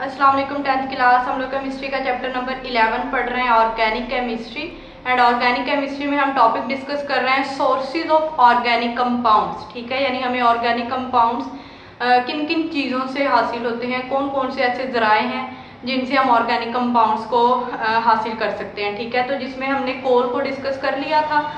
अस्सलाम वालेकुम। 10th class हम लोग केमिस्ट्री का चैप्टर नंबर 11 पढ़ रहे हैं, organic chemistry. And organic chemistry में हम टॉपिक डिस्कस कर रहे हैं सोर्सेज ऑफ ऑर्गेनिक कंपाउंड्स। ठीक है, यानी हमें ऑर्गेनिक कंपाउंड्स किन किन चीज़ों से हासिल होते हैं, कौन कौन से ऐसे ज़राए हैं जिनसे हम ऑर्गेनिक कंपाउंड्स को हासिल कर सकते हैं। ठीक है, तो जिसमें हमने कोल को डिस्कस कर लिया था।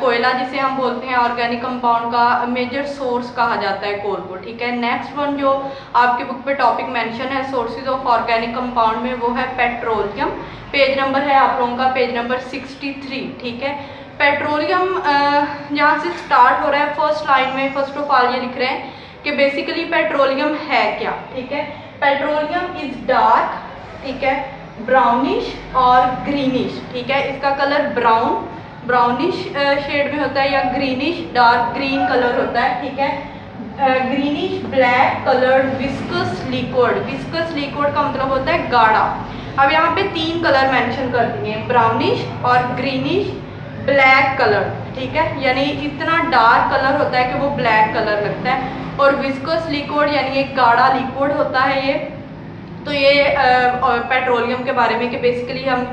कोयला जिसे हम बोलते हैं ऑर्गेनिक कंपाउंड का मेजर सोर्स कहा जाता है कोल को। ठीक है, नेक्स्ट वन जो आपके बुक पे टॉपिक मेंशन है सोर्सेज ऑफ ऑर्गेनिक कंपाउंड में, वो है पेट्रोलियम। पेज नंबर है आप लोगों का पेज नंबर 63। ठीक है, पेट्रोलियम जहाँ से स्टार्ट हो रहा है फर्स्ट लाइन में, फर्स्ट ऑफ ऑल ये लिख रहे हैं कि बेसिकली पेट्रोलियम है क्या। ठीक है, पेट्रोलियम इज डार्क, ठीक है, ब्राउनिश और ग्रीनिश। ठीक है, इसका कलर ब्राउनिश शेड में होता है या ग्रीनिश डार्क ग्रीन कलर होता है। ठीक है, greenish black coloured viscous liquid. Viscous liquid का मतलब होता है गाढ़ा। अब यहाँ पे तीन कलर मेंशन कर दिए, ब्राउनिश और ग्रीनिश ब्लैक कलर। ठीक है, यानी इतना डार्क कलर होता है कि वो ब्लैक कलर लगता है। और विस्कस लिक्विड यानी एक गाढ़ा लिक्विड होता है ये। तो ये पेट्रोलियम के बारे में कि बेसिकली हम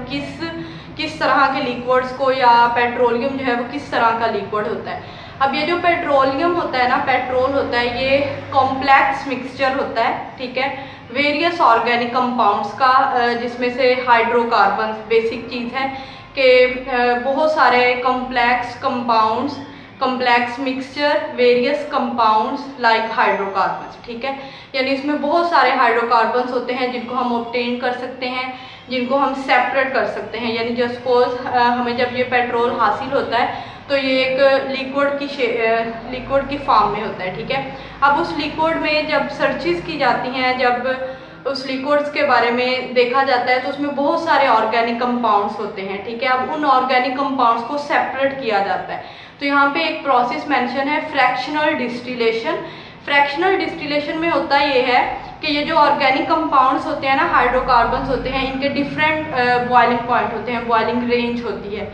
किस तरह के लिक्विड्स को, या पेट्रोलियम जो है वो किस तरह का लिक्विड होता है। अब ये जो पेट्रोलियम होता है ना, पेट्रोल होता है, ये कॉम्प्लेक्स मिक्सचर होता है। ठीक है, वेरियस ऑर्गेनिक कंपाउंड्स का, जिसमें से हाइड्रोकार्बन बेसिक चीज़ है कि बहुत सारे complex compounds, complex mixture various compounds like hydrocarbons. ठीक है, यानी इसमें बहुत सारे हाइड्रोकार्बन्स होते हैं जिनको हम ऑब्टेन कर सकते हैं, जिनको हम सेपरेट कर सकते हैं। यानी जो सपोज हमें जब ये पेट्रोल हासिल होता है तो ये एक लिक्विड की फॉर्म में होता है। ठीक है, अब उस लिक्विड में जब सर्चेस की जाती हैं, जब उस लिक्विड्स के बारे में देखा जाता है तो उसमें बहुत सारे ऑर्गेनिक कंपाउंड्स होते हैं। ठीक है, अब उन ऑर्गेनिक कंपाउंड्स को सेपरेट किया जाता है। तो यहाँ पे एक प्रोसेस मेंशन है फ्रैक्शनल डिस्टिलेशन। फ्रैक्शनल डिस्टिलेशन में होता ये है कि ये जो ऑर्गेनिक कंपाउंड्स होते हैं ना, हाइड्रोकार्बन्स होते हैं, इनके डिफरेंट बॉइलिंग पॉइंट होते हैं, बॉइलिंग रेंज होती है।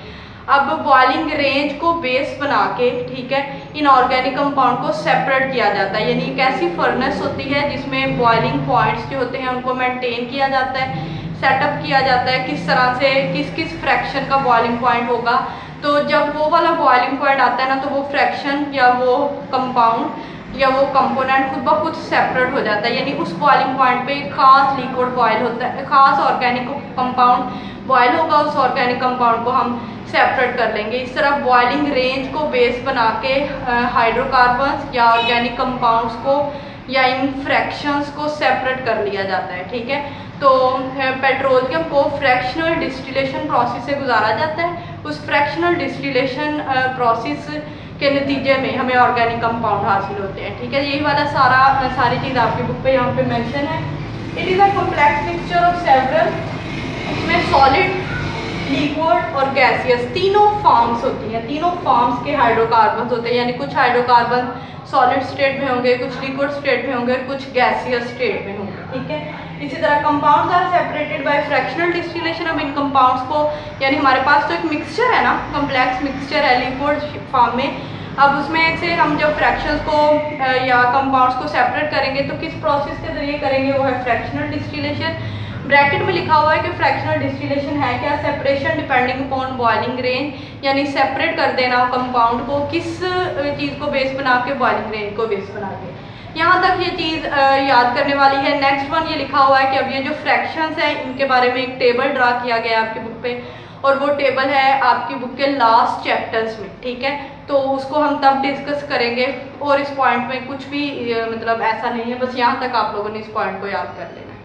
अब बॉइलिंग रेंज को बेस बना के, ठीक है, इन ऑर्गेनिक कंपाउंड को सेपरेट किया जाता है। यानी एक ऐसी फर्नेस होती है जिसमें बॉइलिंग पॉइंट्स जो होते हैं उनको मेंटेन किया जाता है, सेटअप किया जाता है किस तरह से किस फ्रैक्शन का बॉइलिंग पॉइंट होगा। तो जब वो वाला बॉइलिंग पॉइंट आता है ना, तो वो फ्रैक्शन या वो कंपाउंड या वो कंपोनेंट खुद ब खुद सेपरेट हो जाता है। यानी उस बॉइलिंग पॉइंट पे खास लिक्विड बॉयल होता है, खास ऑर्गेनिक कंपाउंड बॉयल होगा, उस ऑर्गेनिक कंपाउंड को हम सेपरेट कर लेंगे। इस तरह बॉइलिंग रेंज को बेस बना के हाइड्रोकार्बन्स या ऑर्गेनिक कंपाउंड्स को या इन फ्रैक्शंस को सेपरेट कर लिया जाता है। ठीक है, तो पेट्रोलियम को फ्रैक्शनल डिस्टिलेशन प्रोसेस से गुजारा जाता है। उस फ्रैक्शनल डिस्टिलेशन प्रोसेस के नतीजे में हमें ऑर्गेनिक कंपाउंड हासिल होते हैं। ठीक है, यही वाला सारी चीज़ आपकी बुक पे यहाँ पे मेंशन है। It is a complex mixture of several, इसमें सॉलिड, लिक्विड और गैसियस तीनों फॉर्म्स होती हैं। तीनों फॉर्म्स के हाइड्रोकार्बन्स होते हैं, यानी कुछ हाइड्रोकार्बन सॉलिड स्टेट में होंगे, कुछ लिक्विड स्टेट में होंगे, कुछ गैसियस स्टेट में होंगे। ठीक है, इसी तरह compounds are separated by fractional distillation. अब इन कंपाउंड्स को, यानी हमारे पास तो एक मिक्सचर है ना, कॉम्प्लेक्स मिक्सचर है लिक्विड फॉर्म में। अब उसमें से हम जब फ्रैक्शंस को या कंपाउंड्स को सेपरेट करेंगे तो किस प्रोसेस के जरिए करेंगे, वो है फ्रैक्शनल डिस्टिलेशन। ब्रैकेट में लिखा हुआ है कि फ्रैक्शनल डिस्टिलेशन है क्या, separation depending upon boiling range, यानी सेपरेट कर देना कंपाउंड को किस चीज़ को बेस बना के, बॉइलिंग रेंज को बेस बना के। यहाँ तक ये चीज़ याद करने वाली है। नेक्स्ट वन ये लिखा हुआ है कि अब ये जो फ्रैक्शंस हैं इनके बारे में एक टेबल ड्रा किया गया है आपकी बुक पे, और वो टेबल है आपकी बुक के लास्ट चैप्टर्स में। ठीक है, तो उसको हम तब डिस्कस करेंगे, और इस पॉइंट में कुछ भी मतलब ऐसा नहीं है, बस यहाँ तक आप लोगों ने इस पॉइंट को याद कर लेना है।